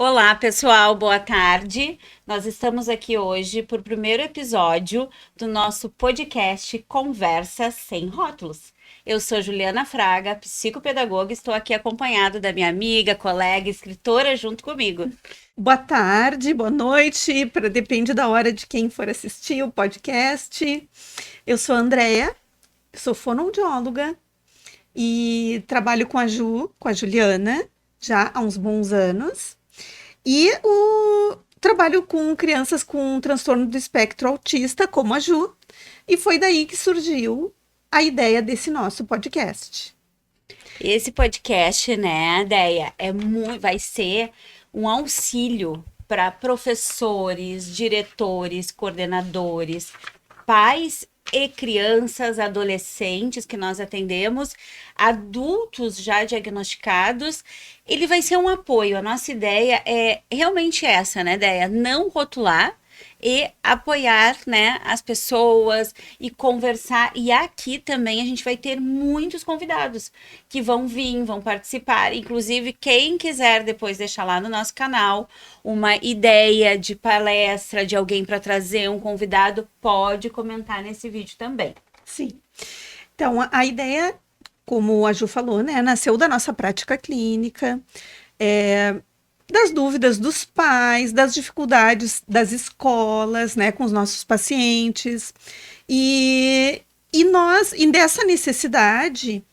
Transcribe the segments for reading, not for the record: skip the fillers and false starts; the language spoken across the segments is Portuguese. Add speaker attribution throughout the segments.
Speaker 1: Olá, pessoal, boa tarde. Nós estamos aqui hoje para o primeiro episódio do nosso podcast Conversa Sem Rótulos. Eu sou Juliana Fraga, psicopedagoga, e estou aqui acompanhada da minha amiga, colega, escritora junto comigo.
Speaker 2: Boa tarde, boa noite, depende da hora de quem for assistir o podcast. Eu sou a Andrea, sou fonoaudióloga e trabalho com a Juliana, já há uns bons anos. E trabalho com crianças com transtorno do espectro autista, como a Ju, e foi daí que surgiu a ideia desse nosso podcast.
Speaker 1: Esse podcast, né, Deia, vai ser um auxílio para professores, diretores, coordenadores, pais e crianças, adolescentes que nós atendemos, adultos já diagnosticados. Ele vai ser um apoio. A nossa ideia é realmente essa, né, Deia? Não rotular e apoiar, né, as pessoas e conversar. E aqui também a gente vai ter muitos convidados que vão vir, vão participar. Inclusive, quem quiser depois deixar lá no nosso canal uma ideia de palestra, de alguém para trazer um convidado, pode comentar nesse vídeo também.
Speaker 2: Sim. Então, a ideia, como a Ju falou, né, nasceu da nossa prática clínica, das dúvidas dos pais, das dificuldades das escolas, né, com os nossos pacientes. E dessa necessidade,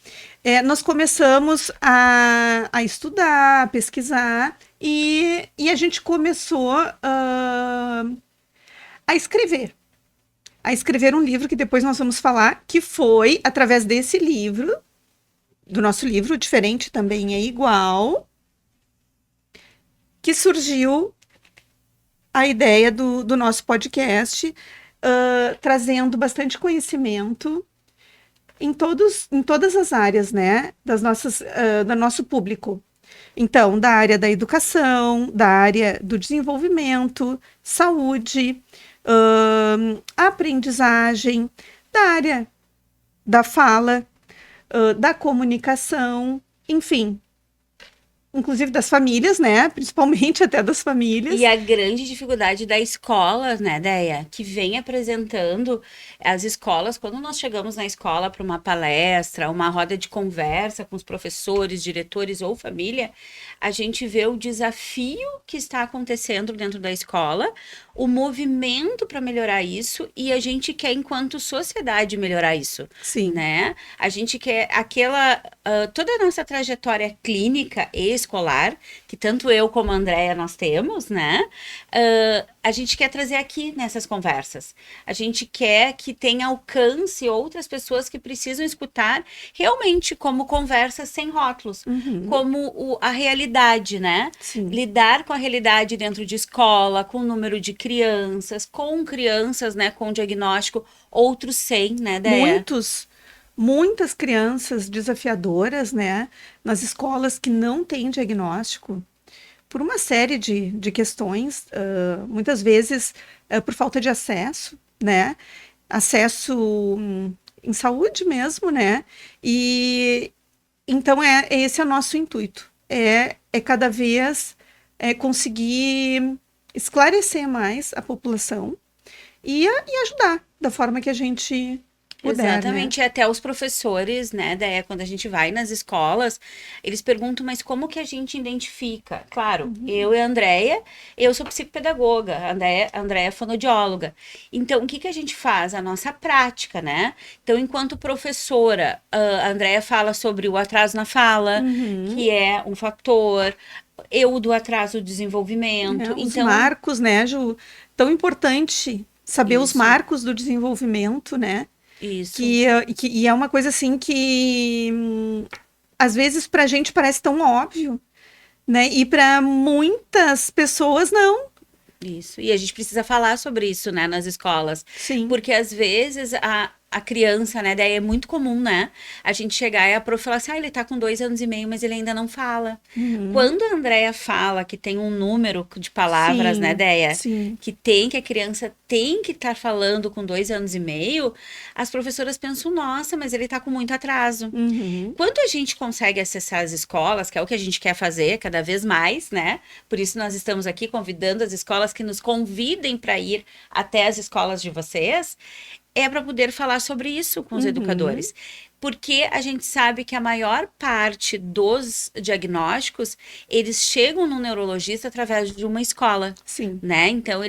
Speaker 2: nós começamos a estudar, a pesquisar, e a gente começou a escrever. A escrever um livro que depois nós vamos falar, que foi através desse livro, do nosso livro, Diferente Também é Igual, que surgiu a ideia do nosso podcast, trazendo bastante conhecimento em todas as áreas, né, do nosso público. Então, da área da educação, da área do desenvolvimento, saúde, aprendizagem, da área da fala, da comunicação, enfim, inclusive das famílias, né? Principalmente até das famílias.
Speaker 1: E a grande dificuldade da escola, né, Deia, que vem apresentando as escolas, quando nós chegamos na escola para uma palestra, uma roda de conversa com os professores, diretores ou família, a gente vê o desafio que está acontecendo dentro da escola, o movimento para melhorar isso, e a gente quer, enquanto sociedade, melhorar isso.
Speaker 2: Sim.
Speaker 1: Né? A gente quer toda a nossa trajetória clínica e escolar, que tanto eu como a Andrea nós temos, né? A gente quer trazer aqui nessas conversas. A gente quer que tenha alcance outras pessoas que precisam escutar realmente como conversas sem rótulos, como a realidade, né?
Speaker 2: Sim.
Speaker 1: Lidar com a realidade dentro de escola, com o número de crianças, né, com diagnóstico, outros sem, né, Deia?
Speaker 2: Muitas crianças desafiadoras, né, nas escolas que não têm diagnóstico, por uma série de questões, muitas vezes por falta de acesso, né, acesso em saúde mesmo, né, e então esse é o nosso intuito, cada vez conseguir esclarecer mais a população e ajudar da forma que a gente puder,
Speaker 1: Exatamente,
Speaker 2: né?
Speaker 1: e até os professores, né, daí quando a gente vai nas escolas, eles perguntam, mas como que a gente identifica? Claro, eu e a Andrea, eu sou psicopedagoga, a Andrea é fonoaudióloga. Então, o que que a gente faz? A nossa prática, né? Então, enquanto professora, a Andrea fala sobre o atraso na fala, que é um fator, eu do atraso do desenvolvimento.
Speaker 2: Os
Speaker 1: Então,
Speaker 2: marcos, né, Ju? Tão importante saber os
Speaker 1: isso,
Speaker 2: marcos do desenvolvimento, né?
Speaker 1: isso.
Speaker 2: E é uma coisa assim que às vezes pra gente parece tão óbvio, né? E para muitas pessoas não.
Speaker 1: Isso. E a gente precisa falar sobre isso, né, nas escolas.
Speaker 2: Sim.
Speaker 1: Porque às vezes a criança, né? Daí é muito comum, né? A gente chegar e a prof falar assim, ele tá com 2 anos e meio, mas ele ainda não fala.
Speaker 2: Uhum.
Speaker 1: Quando a Andrea fala que tem um número de palavras, né,
Speaker 2: Sim,
Speaker 1: Deia?
Speaker 2: sim.
Speaker 1: Que a criança tem que estar falando com 2 anos e meio, as professoras pensam, nossa, mas ele tá com muito atraso.
Speaker 2: Uhum.
Speaker 1: Quando a gente consegue acessar as escolas, que é o que a gente quer fazer cada vez mais, né? Por isso nós estamos aqui convidando as escolas que nos convidem para ir até as escolas de vocês, é para poder falar sobre isso com os
Speaker 2: Uhum.
Speaker 1: educadores. Porque a gente sabe que a maior parte dos diagnósticos, eles chegam no neurologista através de uma escola,
Speaker 2: Sim.
Speaker 1: né? Então,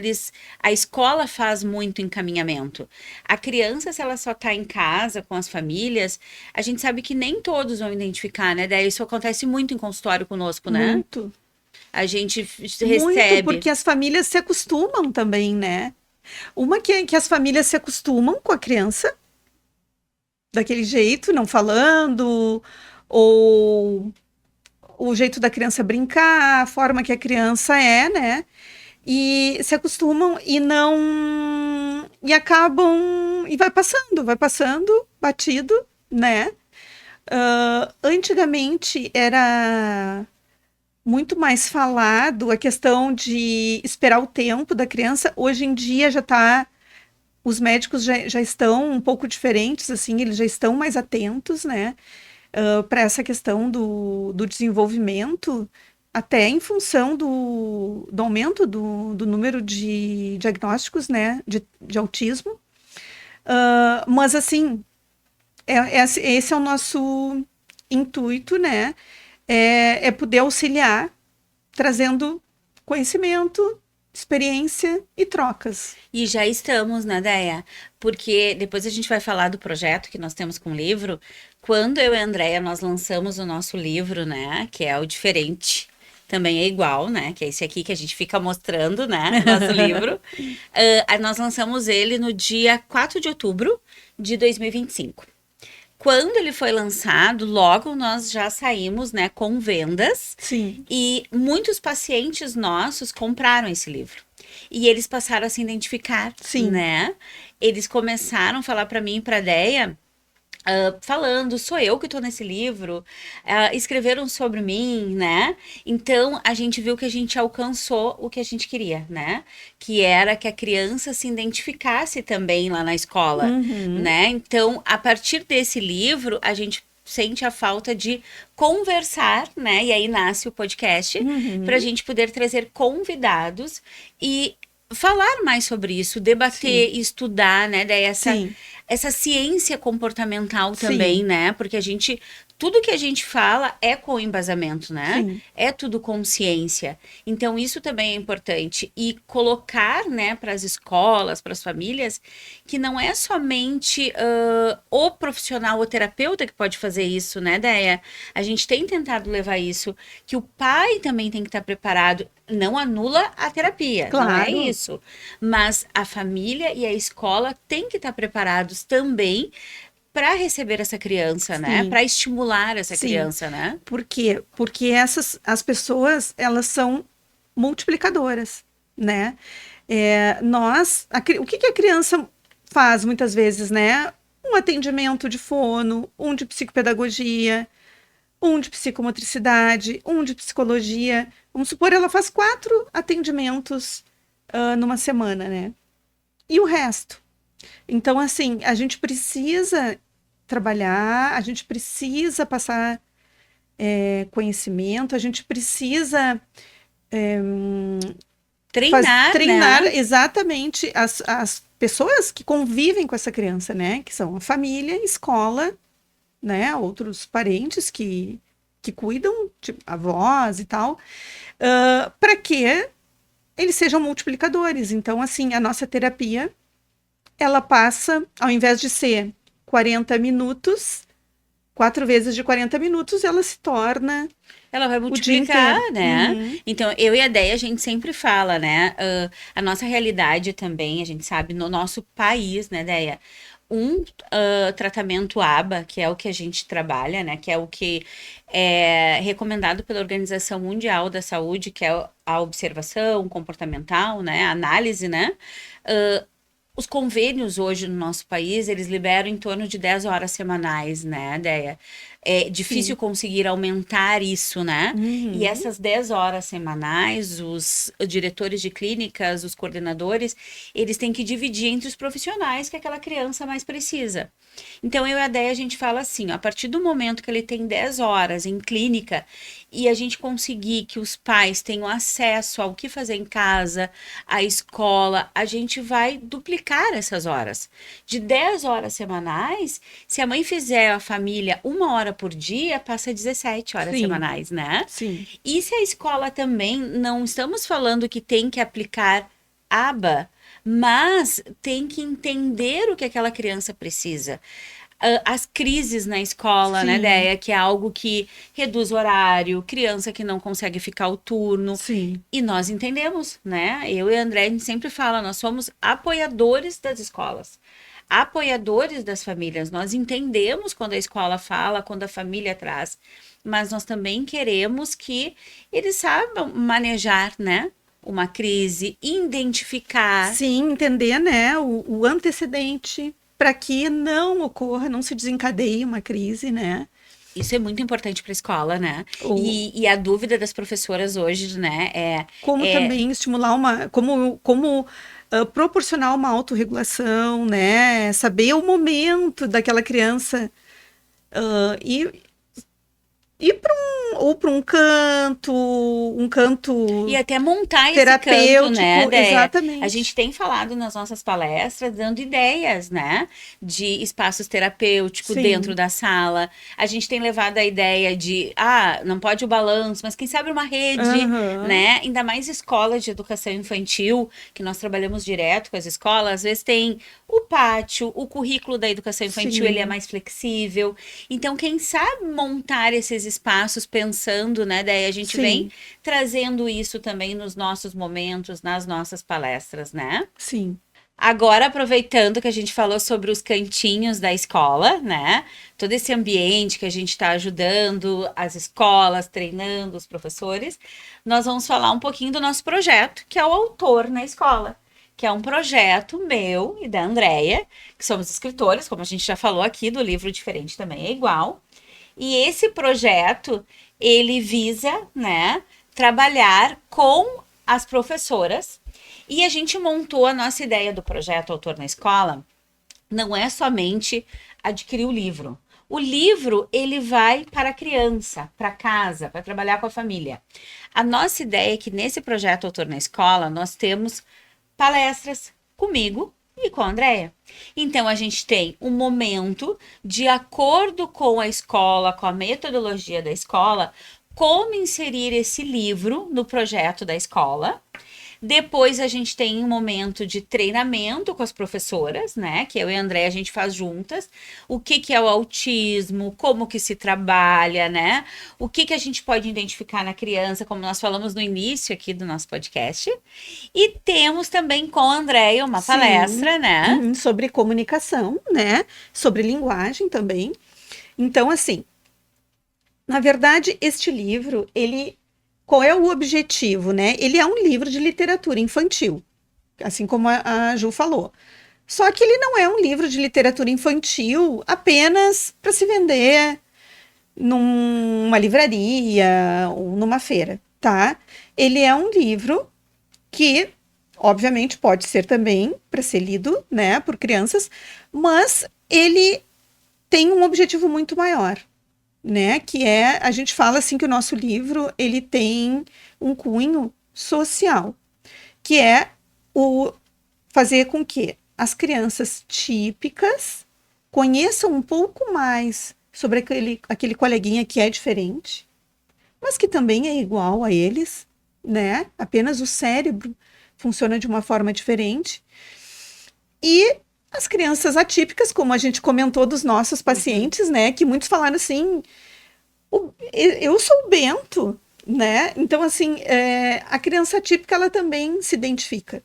Speaker 1: a escola faz muito encaminhamento. A criança, se ela só está em casa com as famílias, a gente sabe que nem todos vão identificar, né? Daí isso acontece muito em consultório conosco, né?
Speaker 2: Muito.
Speaker 1: A gente
Speaker 2: Muito,
Speaker 1: recebe.
Speaker 2: porque as famílias se acostumam também, né? Uma que as famílias se acostumam com a criança daquele jeito, não falando, ou o jeito da criança brincar, a forma que a criança é, né? E se acostumam e não. E acabam. E vai passando, batido, né? Antigamente era muito mais falado a questão de esperar o tempo da criança. Hoje em dia já está. Os médicos já estão um pouco diferentes, assim, eles já estão mais atentos, né? Para essa questão do desenvolvimento, até em função do aumento do número de diagnósticos, né, de autismo. Mas, assim, esse é o nosso intuito, né, é poder auxiliar, trazendo conhecimento, experiência e trocas.
Speaker 1: E já estamos, né, Deia? Porque depois a gente vai falar do projeto que nós temos com o livro. Quando eu e a Andrea nós lançamos o nosso livro, né, que é o Diferente, também é igual, né, que é esse aqui que a gente fica mostrando, né, o nosso livro. Nós lançamos ele no dia 4 de outubro de 2025. Quando ele foi lançado, logo nós já saímos, né, com vendas
Speaker 2: Sim,
Speaker 1: e muitos pacientes nossos compraram esse livro. E eles passaram a se identificar,
Speaker 2: sim,
Speaker 1: né? Eles começaram a falar para mim e para a Deia, falando, sou eu que tô nesse livro, escreveram sobre mim, né? Então a gente viu que a gente alcançou o que a gente queria, né? Que era que a criança se identificasse também lá na escola,
Speaker 2: uhum,
Speaker 1: né? Então, a partir desse livro, a gente sente a falta de conversar, né? E aí nasce o podcast para a
Speaker 2: uhum,
Speaker 1: gente poder trazer convidados e falar mais sobre isso,
Speaker 2: sim,
Speaker 1: debater, estudar, né? Daí
Speaker 2: sim,
Speaker 1: essa ciência comportamental também,
Speaker 2: sim,
Speaker 1: né? Porque a gente, tudo que a gente fala é com embasamento, né?
Speaker 2: sim,
Speaker 1: É tudo com ciência. Então, isso também é importante. E colocar, né, para as escolas, para as famílias, que não é somente o profissional, o terapeuta que pode fazer isso, né, Deia? A gente tem tentado levar isso, que o pai também tem que estar preparado. Não anula a terapia, não é
Speaker 2: claro,
Speaker 1: isso. Mas a família e a escola têm que estar preparados também para receber essa criança, né?
Speaker 2: sim,
Speaker 1: Para estimular essa
Speaker 2: sim.
Speaker 1: criança, né?
Speaker 2: Por quê? Porque as pessoas, elas são multiplicadoras, né? O que que a criança faz muitas vezes, né? Um atendimento de fono, um de psicopedagogia, um de psicomotricidade, um de psicologia. Vamos supor, ela faz 4 atendimentos, numa semana, né? E o resto? Então, assim, a gente precisa trabalhar, a gente precisa passar conhecimento, a gente precisa
Speaker 1: Treinar,
Speaker 2: treinar
Speaker 1: né?
Speaker 2: exatamente as pessoas que convivem com essa criança, né? Que são a família, escola, né? Outros parentes que cuidam, tipo avós e tal, para que eles sejam multiplicadores. Então, assim, a nossa terapia, ela passa, ao invés de ser 40 minutos, 4 vezes de 40 minutos, ela se torna
Speaker 1: Ela vai
Speaker 2: o dia
Speaker 1: multiplicar,
Speaker 2: inteiro.
Speaker 1: né?
Speaker 2: Uhum,
Speaker 1: Então, eu e a Déia, a gente sempre fala, né? A nossa realidade também, a gente sabe, no nosso país, né, Déia? Um tratamento ABA, que é o que a gente trabalha, né? Que é o que é recomendado pela Organização Mundial da Saúde, que é a observação comportamental, né? A análise, né? Os convênios hoje no nosso país, eles liberam em torno de 10 horas semanais, né, Déia? É difícil
Speaker 2: Sim.
Speaker 1: conseguir aumentar isso, né? E
Speaker 2: Uhum.
Speaker 1: essas 10 horas semanais, os diretores de clínicas, os coordenadores, eles têm que dividir entre os profissionais que aquela criança mais precisa. Então, eu e a Déia, a gente fala assim, ó, a partir do momento que ele tem 10 horas em clínica e a gente conseguir que os pais tenham acesso ao que fazer em casa, à escola, a gente vai duplicar essas horas. De 10 horas semanais, se a mãe fizer a família 1 hora por dia, passa 17 horas
Speaker 2: Sim,
Speaker 1: semanais, né?
Speaker 2: sim.
Speaker 1: E se a escola também, não estamos falando que tem que aplicar aba, mas tem que entender o que aquela criança precisa. As crises na escola, né,
Speaker 2: Sim,
Speaker 1: Déia? Que é algo que reduz o horário, criança que não consegue ficar o turno.
Speaker 2: sim.
Speaker 1: E nós entendemos, né? Eu e a André, a gente sempre fala, nós somos apoiadores das escolas, apoiadores das famílias. Nós entendemos quando a escola fala, quando a família traz, mas nós também queremos que eles saibam manejar, né? Uma crise, identificar.
Speaker 2: Sim, entender, né, o antecedente para que não ocorra, não se desencadeie uma crise, né?
Speaker 1: Isso é muito importante para a escola, né?
Speaker 2: Ou
Speaker 1: E a dúvida das professoras hoje, né,
Speaker 2: como
Speaker 1: é
Speaker 2: também estimular proporcionar uma autorregulação, né? Saber o momento daquela criança e ir para ou para um
Speaker 1: e
Speaker 2: canto
Speaker 1: até montar esse canto, né,
Speaker 2: terapêutico,
Speaker 1: Déia? A
Speaker 2: exatamente.
Speaker 1: gente tem falado nas nossas palestras, dando ideias, né, de espaços terapêuticos dentro
Speaker 2: Sim.
Speaker 1: da sala. A gente tem levado a ideia de, não pode o balanço, mas quem sabe uma rede,
Speaker 2: Aham.
Speaker 1: né? Ainda mais escolas de educação infantil, que nós trabalhamos direto com as escolas, às vezes tem o pátio, o currículo da educação infantil, ele é
Speaker 2: Sim.
Speaker 1: mais flexível. Então, quem sabe montar esses espaços pensando, né, daí a gente vem
Speaker 2: Sim.
Speaker 1: trazendo isso também nos nossos momentos, nas nossas palestras, né?
Speaker 2: Sim.
Speaker 1: Agora, aproveitando que a gente falou sobre os cantinhos da escola, né? Todo esse ambiente que a gente está ajudando as escolas, treinando os professores, nós vamos falar um pouquinho do nosso projeto, que é o Autor na Escola, que é um projeto meu e da Andrea, que somos escritores, como a gente já falou aqui, do livro Diferente Também é Igual. E esse projeto, ele visa, né, trabalhar com as professoras. E a gente montou a nossa ideia do projeto Autor na Escola, não é somente adquirir o livro. O livro, ele vai para a criança, para casa, para trabalhar com a família. A nossa ideia é que nesse projeto Autor na Escola, nós temos palestras comigo e com a Andrea. Então, a gente tem um momento, de acordo com a escola, com a metodologia da escola, como inserir esse livro no projeto da escola. Depois a gente tem um momento de treinamento com as professoras, né? Que eu e a André a gente faz juntas. O que que é o autismo, como que se trabalha, né? O que que a gente pode identificar na criança, como nós falamos no início aqui do nosso podcast. E temos também com a Andréia uma
Speaker 2: Sim.
Speaker 1: palestra, né?
Speaker 2: Uhum. Sobre comunicação, né? Sobre linguagem também. Então, assim, na verdade, este livro, ele, qual é o objetivo, né? Ele é um livro de literatura infantil, assim como a Ju falou. Só que ele não é um livro de literatura infantil apenas para se vender numa livraria ou numa feira, tá? Ele é um livro que, obviamente, pode ser também para ser lido, né, por crianças, mas ele tem um objetivo muito maior, né? Que é, a gente fala assim que o nosso livro ele tem um cunho social, que é o fazer com que as crianças típicas conheçam um pouco mais sobre aquele coleguinha que é diferente, mas que também é igual a eles, né? Apenas o cérebro funciona de uma forma diferente. E as crianças atípicas, como a gente comentou dos nossos
Speaker 1: Uhum.
Speaker 2: pacientes, né? Que muitos falaram assim: eu sou o Bento, né? Então, assim, a criança atípica, ela também se identifica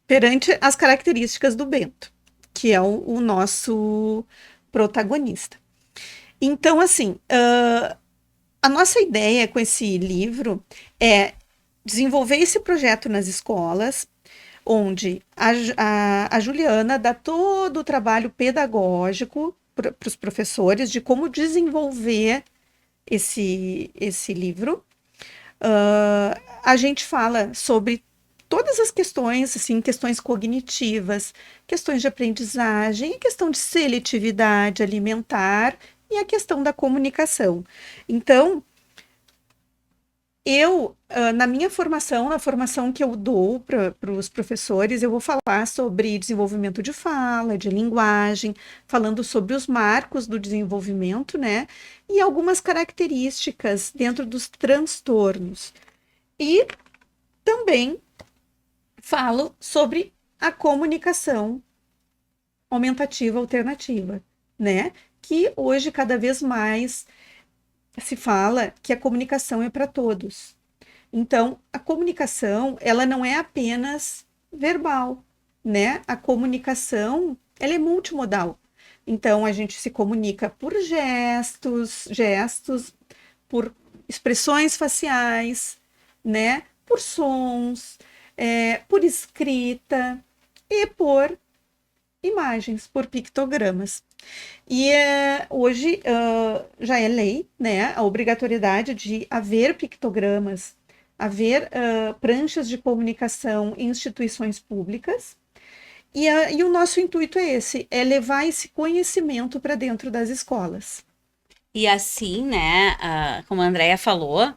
Speaker 2: perante as características do Bento, que é o nosso protagonista. Então, assim, a nossa ideia com esse livro é desenvolver esse projeto nas escolas, onde a Juliana dá todo o trabalho pedagógico para os professores de como desenvolver esse livro. A gente fala sobre todas as questões, assim, questões cognitivas, questões de aprendizagem, a questão de seletividade alimentar e a questão da comunicação. Então, na minha formação, na formação que eu dou para os professores, eu vou falar sobre desenvolvimento de fala, de linguagem, falando sobre os marcos do desenvolvimento, né? E algumas características dentro dos transtornos. E também falo sobre a comunicação aumentativa alternativa, né? Que hoje cada vez mais se fala que a comunicação é para todos. Então, a comunicação, ela não é apenas verbal, né? A comunicação, ela é multimodal. Então, a gente se comunica por gestos, por expressões faciais, né? Por sons, por escrita e por imagens, por pictogramas. E hoje já é lei, né, a obrigatoriedade de haver pictogramas, haver pranchas de comunicação em instituições públicas. E o nosso intuito é esse, é levar esse conhecimento para dentro das escolas.
Speaker 1: E assim, né, como a Andrea falou,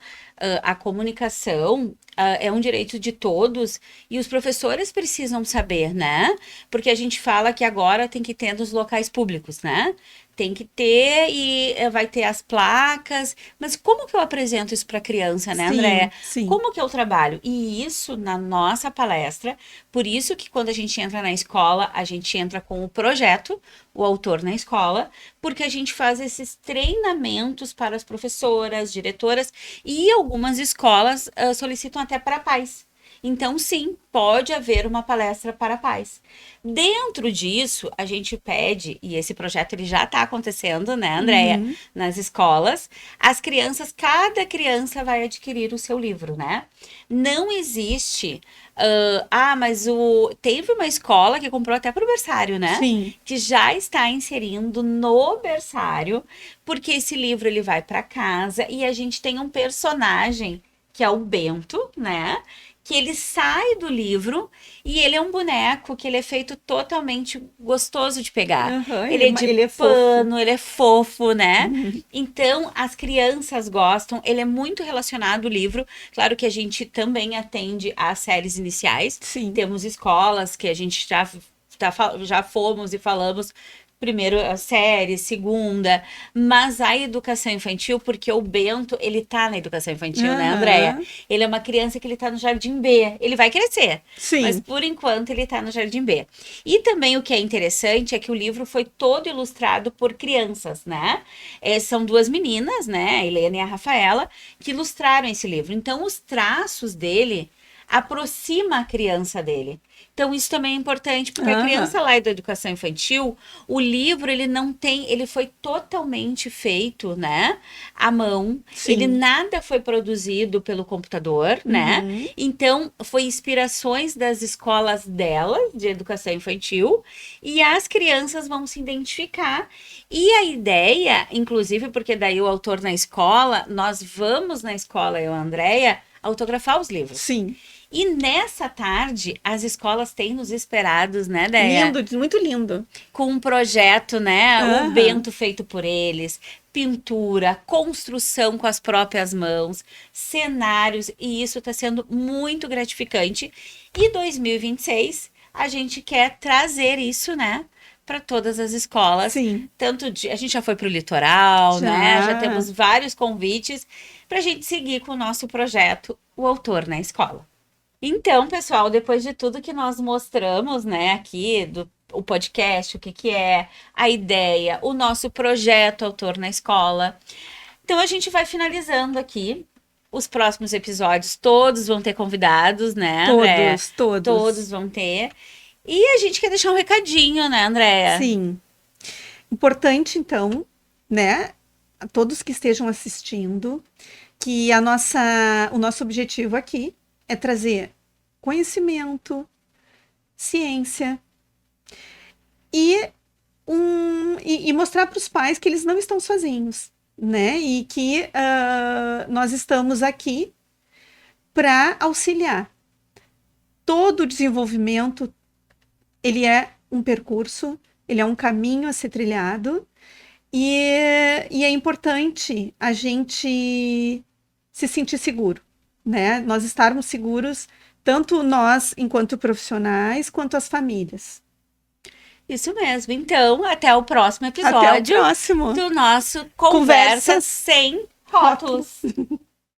Speaker 1: a comunicação é um direito de todos e os professores precisam saber, né? Porque a gente fala que agora tem que ter nos locais públicos, né? Tem que ter e vai ter as placas. Mas como que eu apresento isso para a criança, né, Andréia?
Speaker 2: Sim.
Speaker 1: Como que eu trabalho? E isso na nossa palestra, por isso que quando a gente entra na escola, a gente entra com o projeto, o autor na escola, porque a gente faz esses treinamentos para as professoras, diretoras e algumas escolas solicitam até para pais. Então, sim, pode haver uma palestra para pais. Dentro disso, a gente pede, e esse projeto ele já está acontecendo, né, Andréia?
Speaker 2: Uhum.
Speaker 1: Nas escolas, as crianças, cada criança vai adquirir o seu livro, né? Não existe. Mas teve uma escola que comprou até para o berçário, né?
Speaker 2: Sim.
Speaker 1: Que já está inserindo no berçário, porque esse livro ele vai para casa e a gente tem um personagem que é o Bento, né? Que ele sai do livro e ele é um boneco que ele é feito totalmente gostoso de pegar.
Speaker 2: Uhum,
Speaker 1: Ele é de
Speaker 2: ele é
Speaker 1: pano,
Speaker 2: fofo.
Speaker 1: ele é fofo, né?
Speaker 2: Uhum.
Speaker 1: Então, as crianças gostam, ele é muito relacionado o livro. Claro que a gente também atende às séries iniciais.
Speaker 2: Sim.
Speaker 1: Temos escolas que a gente já fomos e falamos primeiro a série, segunda, mas a educação infantil, porque o Bento, ele tá na educação infantil, né, Andréia? Ele é uma criança que ele tá no Jardim B, ele vai crescer,
Speaker 2: Sim.
Speaker 1: Mas por enquanto ele tá no Jardim B. E também o que é interessante é que o livro foi todo ilustrado por crianças, né? São duas meninas, né, a Helena e a Rafaela, que ilustraram esse livro. Então os traços dele aproxima a criança dele. Então, isso também é importante, porque a criança lá da educação infantil, o livro, ele foi totalmente feito, né, à mão.
Speaker 2: Sim.
Speaker 1: Ele nada foi produzido pelo computador, né? Então, foi inspirações das escolas dela, de educação infantil, e as crianças vão se identificar. E a ideia, inclusive, porque daí o autor na escola, nós vamos na escola, eu e a Andréia, autografar os livros.
Speaker 2: Sim.
Speaker 1: E nessa tarde, as escolas têm nos esperados, né, Déia?
Speaker 2: Lindo, muito lindo.
Speaker 1: Com um projeto, né? O Bento feito por eles, pintura, construção com as próprias mãos, cenários, e isso está sendo muito gratificante. E 2026, a gente quer trazer isso, né? Para todas as escolas.
Speaker 2: Sim.
Speaker 1: A gente já foi para o litoral, né? Já temos vários convites para a gente seguir com o nosso projeto, o Autor na Escola. Então, pessoal, depois de tudo que nós mostramos, né, aqui, o podcast, o que é, a ideia, o nosso projeto Autor na Escola. Então, a gente vai finalizando aqui. Os próximos episódios, todos vão ter convidados, né, Andréia?
Speaker 2: Todos.
Speaker 1: Todos vão ter. E a gente quer deixar um recadinho, né, Andréia?
Speaker 2: Sim. Importante, então, né, a todos que estejam assistindo, que o nosso objetivo aqui é trazer conhecimento, ciência. E mostrar para os pais que eles não estão sozinhos, né? E que nós estamos aqui para auxiliar. Todo o desenvolvimento, ele é um percurso, ele é um caminho a ser trilhado, e é importante a gente se sentir seguro, né? Nós estarmos seguros, tanto nós enquanto profissionais, quanto as famílias.
Speaker 1: Isso mesmo. Então, até o próximo
Speaker 2: Até o
Speaker 1: episódio
Speaker 2: próximo.
Speaker 1: do nosso Conversas
Speaker 2: Conversas
Speaker 1: Sem Rótulos.